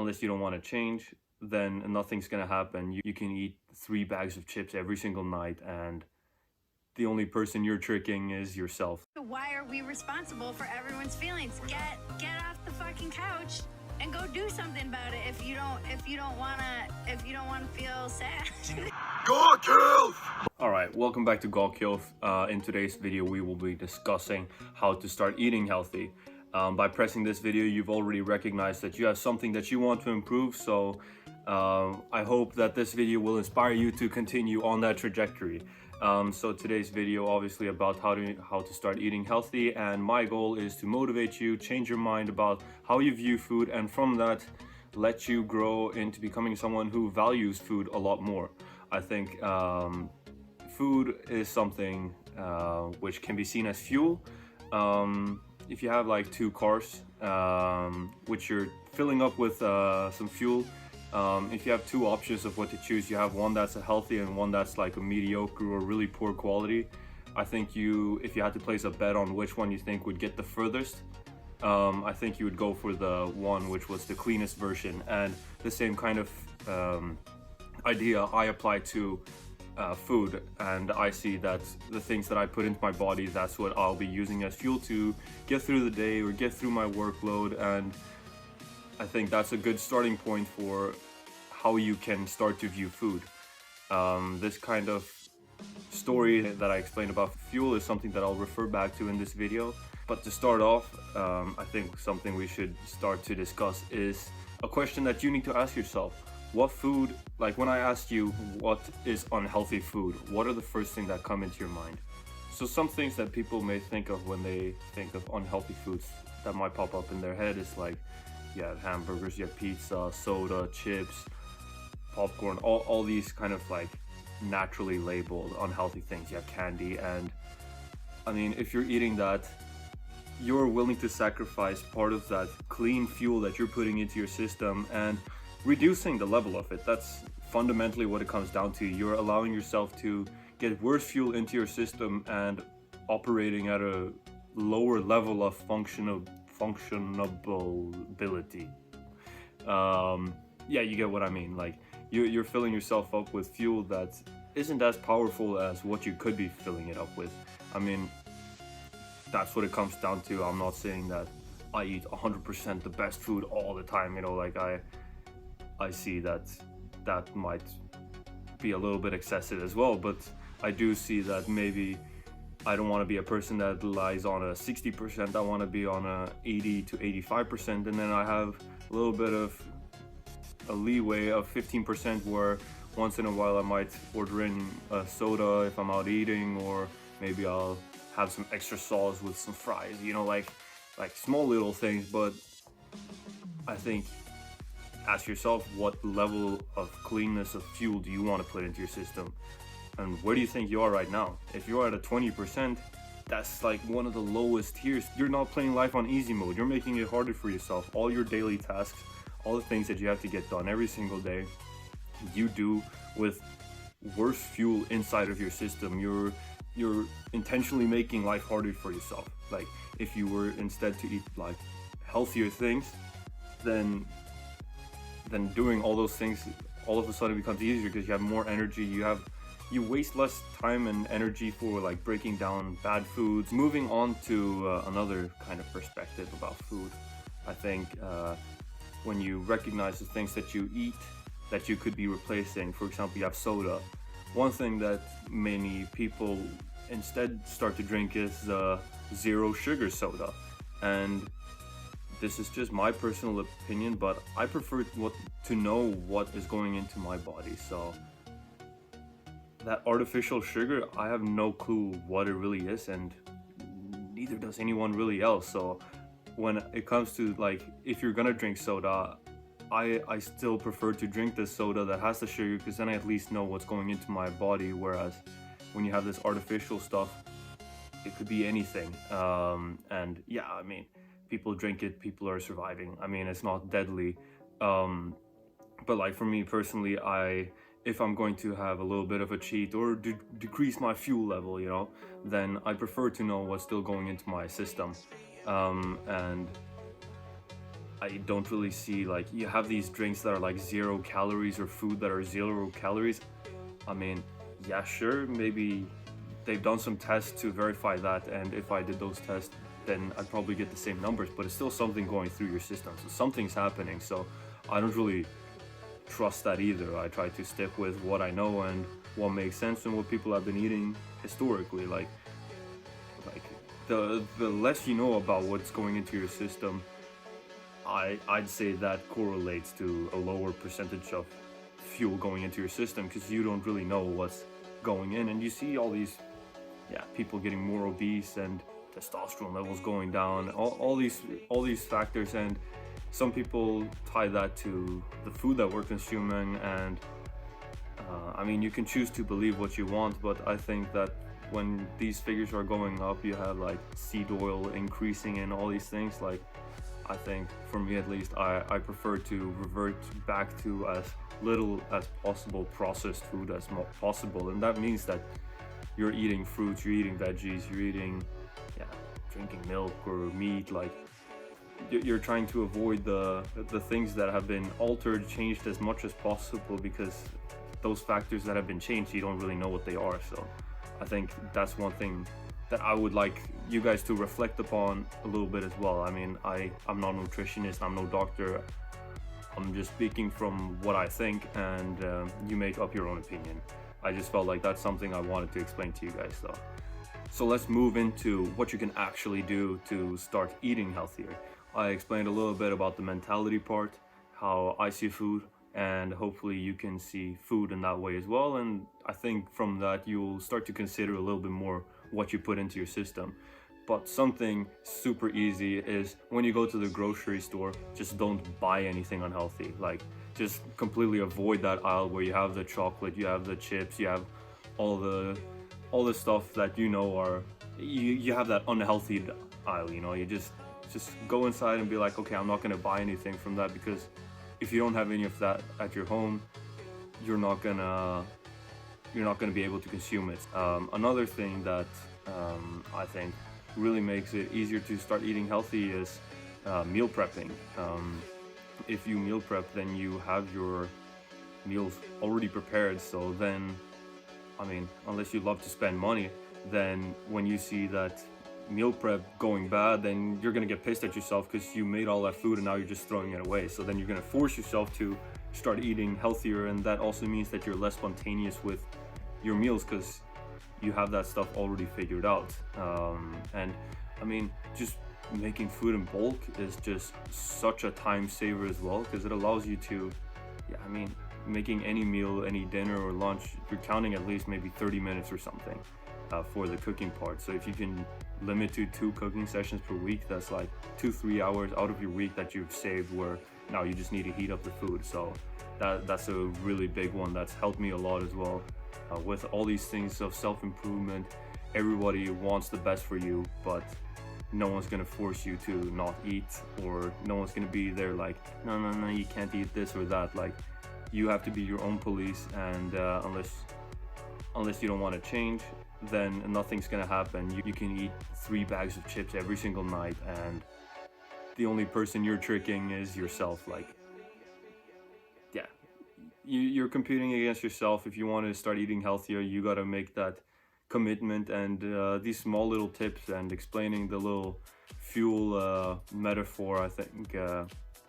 unless you don't want to change, then nothing's gonna happen. You can eat 3 bags of chips every single night, and the only person you're tricking is yourself. Why are we responsible for everyone's feelings? Get off the fucking couch and go do something about it if you don't wanna feel sad. GOTCYLF! Alright, welcome back to GOTCYLF. In today's video we will be discussing how to start eating healthy. By pressing this video, you've already recognized that you have something that you want to improve, so I hope that this video will inspire you to continue on that trajectory. So today's video obviously about how to start eating healthy, and my goal is to motivate you, change your mind about how you view food, and from that let you grow into becoming someone who values food a lot more. I think food is something which can be seen as fuel. If you have like 2 cars which you're filling up with some fuel, if you have 2 options of what to choose, you have one that's a healthy and one that's like a mediocre or really poor quality. I think if you had to place a bet on which one you think would get the furthest, I think you would go for the one which was the cleanest version. And the same kind of idea I apply to food, and I see that the things that I put into my body, that's what I'll be using as fuel to get through the day or get through my workload. And I think that's a good starting point for how you can start to view food. This kind of story that I explained about fuel is something that I'll refer back to in this video. But to start off, I think something we should start to discuss is a question that you need to ask yourself. What food, like when I ask you what is unhealthy food, what are the first things that come into your mind? So some things that people may think of when they think of unhealthy foods that might pop up in their head is like, you have hamburgers, you have pizza, soda, chips, popcorn, all these kind of like naturally labeled unhealthy things. You have candy, and I mean, if you're eating that, you're willing to sacrifice part of that clean fuel that you're putting into your system and reducing the level of it. That's fundamentally what it comes down to. You're allowing yourself to get worse fuel into your system and operating at a lower level of functionability. Yeah, you get what I mean. Like you're filling yourself up with fuel that isn't as powerful as what you could be filling it up with. I mean, that's what it comes down to. I'm not saying that I eat 100% the best food all the time, you know, like I see that might be a little bit excessive as well, but I do see that maybe I don't want to be a person that lies on a 60%, I want to be on a 80 to 85%, and then I have a little bit of a leeway of 15% where once in a while I might order in a soda if I'm out eating, or maybe I'll have some extra sauce with some fries, you know, like small little things. But I think ask yourself, what level of cleanness of fuel do you want to put into your system, and where do you think you are right now? If you're at a 20%, that's like one of the lowest tiers. You're not playing life on easy mode. You're making it harder for yourself. All your daily tasks, all the things that you have to get done every single day, you do with worse fuel inside of your system. You're intentionally making life harder for yourself. Like if you were instead to eat like healthier things, then doing all those things all of a sudden becomes easier because you have more energy. You waste less time and energy for like breaking down bad foods. Moving on to another kind of perspective about food, I think when you recognize the things that you eat that you could be replacing, for example, you have soda. One thing that many people instead start to drink is zero sugar soda, and this is just my personal opinion, but I prefer to know what is going into my body. So that artificial sugar, I have no clue what it really is, and neither does anyone really else. So when it comes to like, if you're gonna drink soda, I still prefer to drink the soda that has the sugar, because then I at least know what's going into my body. Whereas when you have this artificial stuff, it could be anything. And yeah, I mean, people drink it, people are surviving. I mean, it's not deadly. But like for me personally, if I'm going to have a little bit of a cheat or decrease my fuel level, you know, then I prefer to know what's still going into my system. And I don't really see, like, you have these drinks that are like 0 calories or food that are 0 calories. I mean, yeah, sure, maybe they've done some tests to verify that, and if I did those tests, then I'd probably get the same numbers, but it's still something going through your system, so something's happening. So I don't really trust that either. I try to stick with what I know and what makes sense and what people have been eating historically. Like the less you know about what's going into your system, I'd say that correlates to a lower percentage of fuel going into your system, because you don't really know what's going in. And you see all these people getting more obese and testosterone levels going down, all these factors, and some people tie that to the food that we're consuming. And I mean, you can choose to believe what you want, but I think that when these figures are going up, you have like seed oil increasing and all these things. Like, I think, for me at least, I prefer to revert back to as little as possible processed food as possible, and that means that you're eating fruits, you're eating veggies, you're eating drinking milk or meat. Like, you're trying to avoid the things that have been altered, changed as much as possible, because those factors that have been changed, you don't really know what they are. So I think that's one thing that I would like you guys to reflect upon a little bit as well. I mean, I'm not a nutritionist, I'm no doctor, I'm just speaking from what I think, and you make up your own opinion. I just felt like that's something I wanted to explain to you guys though. So let's move into what you can actually do to start eating healthier. I explained a little bit about the mentality part, how I see food, and hopefully you can see food in that way as well. And I think from that you'll start to consider a little bit more what you put into your system. But something super easy is, when you go to the grocery store, just don't buy anything unhealthy. Like, just completely avoid that aisle where you have the chocolate, you have the chips, you have all the stuff that you know are, you have that unhealthy aisle, you know. You just go inside and be like, okay, I'm not going to buy anything from that, because if you don't have any of that at your home, you're not gonna be able to consume it. Another thing that I think really makes it easier to start eating healthy is meal prepping. If you meal prep, then you have your meals already prepared. So then, I mean, unless you love to spend money, then when you see that meal prep going bad, then you're gonna get pissed at yourself because you made all that food and now you're just throwing it away. So then you're gonna force yourself to start eating healthier, and that also means that you're less spontaneous with your meals because you have that stuff already figured out. And I mean, just making food in bulk is just such a time saver as well, because it allows you to, I mean, making any meal, any dinner or lunch, you're counting at least maybe 30 minutes or something for the cooking part. So if you can limit to 2 cooking sessions per week, that's like 2-3 hours out of your week that you've saved, where now you just need to heat up the food. So that's a really big one that's helped me a lot as well. With all these things of self-improvement, everybody wants the best for you, but no one's gonna force you to not eat, or no one's gonna be there like, no, you can't eat this or that. Like, you have to be your own police, and unless you don't want to change, then nothing's gonna happen. You can eat 3 bags of chips every single night, and the only person you're tricking is yourself. Like, you're competing against yourself. If you want to start eating healthier, you got to make that commitment. And these small little tips and explaining the little fuel metaphor, I think,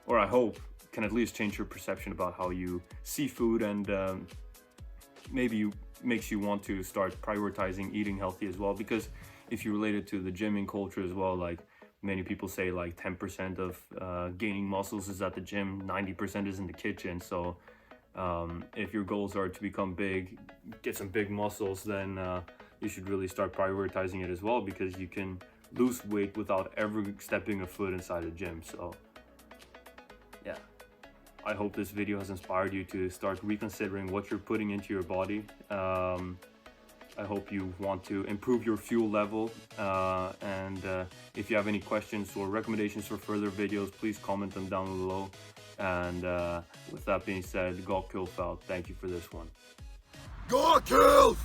or I hope, can at least change your perception about how you see food, and maybe makes you want to start prioritizing eating healthy as well. Because if you relate it to the gymming culture as well, like, many people say like 10% of gaining muscles is at the gym, 90% is in the kitchen. So if your goals are to become big, get some big muscles, then you should really start prioritizing it as well, because you can lose weight without ever stepping a foot inside a gym. So yeah, I hope this video has inspired you to start reconsidering what you're putting into your body. I hope you want to improve your fuel level, and if you have any questions or recommendations for further videos, please comment them down below. And with that being said, GOTCYLF out. Thank you for this one. GOTCYLF!